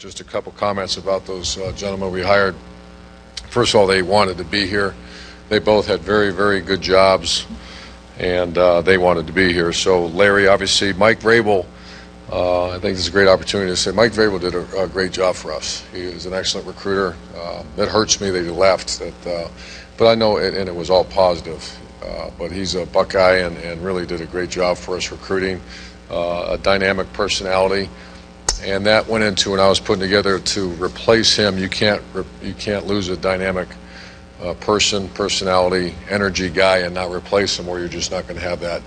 Just a couple comments about those gentlemen we hired. First of all, they wanted to be here. They both had very, very good jobs, and they wanted to be here. So Larry, obviously, Mike Vrabel, I think this is a great opportunity to say Mike Vrabel did a great job for us. He was an excellent recruiter. It hurts me that he left, but I know and it was all positive. But he's a Buckeye and really did a great job for us recruiting, a dynamic personality. And that went into, and I was putting together to replace him. You can't lose a dynamic personality, energy guy, and not replace him, or you're just not going to have that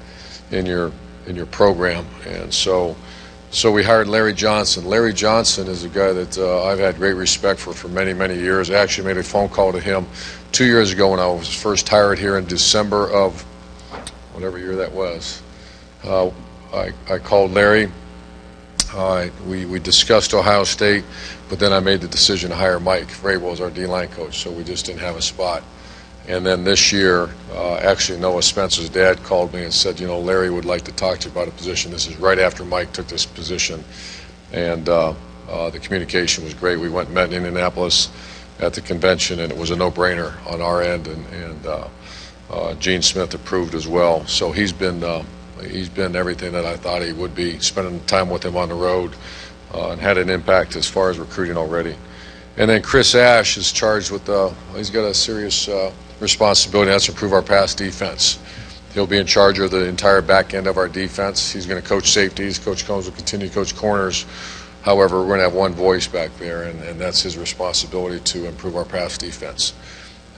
in your program. And so we hired Larry Johnson. Larry Johnson is a guy that I've had great respect for many, many years. I actually made a phone call to him 2 years ago when I was first hired here in December of whatever year that was. I called Larry. We discussed Ohio State, but then I made the decision to hire Mike Vrabel as our D-line coach, so we just didn't have a spot. And then this year, actually Noah Spencer's dad called me and said, Larry would like to talk to you about a position. This is right after Mike took this position, and the communication was great. We went and met in Indianapolis at the convention, and it was a no-brainer on our end, and Gene Smith approved as well. So he's been everything that I thought he would be, spending time with him on the road, and had an impact as far as recruiting already. And then Chris Ash is charged with, he's got a serious responsibility, and that's to improve our pass defense. He'll be in charge of the entire back end of our defense. He's going to coach safeties. Coach Combs will continue to coach corners. However, we're going to have one voice back there, and that's his responsibility to improve our pass defense.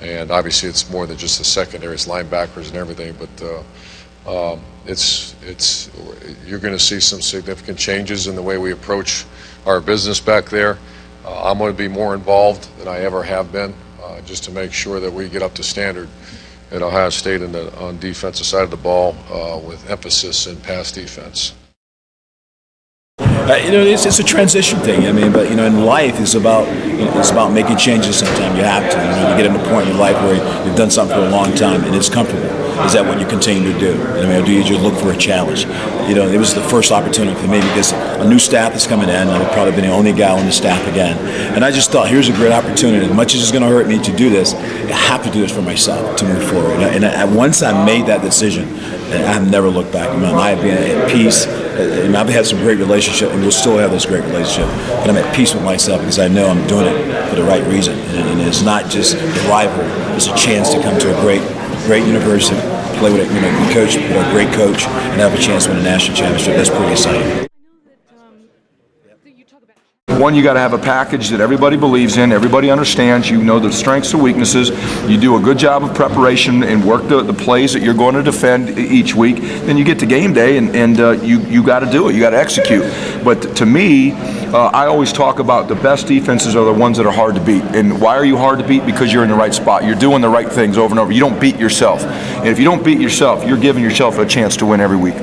And obviously it's more than just the secondary, it's linebackers and everything, but you're going to see some significant changes in the way we approach our business back there. I'm going to be more involved than I ever have been, just to make sure that we get up to standard at Ohio State on defensive side of the ball, with emphasis in pass defense. It's a transition thing. But in life, it's about making changes. Sometimes you have to. You get to a point in your life where you've done something for a long time and it's comfortable. Is that what you continue to do? Do you just look for a challenge? It was the first opportunity for me because a new staff is coming in. I've probably been the only guy on the staff again, and I just thought, here's a great opportunity. As much as it's going to hurt me to do this, I have to do this for myself to move forward. And once I made that decision, I've never looked back. I've been at peace. I've had some great relationship, and we'll still have this great relationship. But I'm at peace with myself because I know I'm doing it for the right reason. And it's not just a rival; it's a chance to come to a great university, play with be coached with a great coach, and have a chance to win a national championship. That's pretty exciting. One, you got to have a package that everybody believes in, everybody understands, you know the strengths and weaknesses, you do a good job of preparation and work the plays that you're going to defend each week, then you get to game day and you got to do it, you got to execute. But to me, I always talk about the best defenses are the ones that are hard to beat. And why are you hard to beat? Because you're in the right spot. You're doing the right things over and over. You don't beat yourself. And if you don't beat yourself, you're giving yourself a chance to win every week.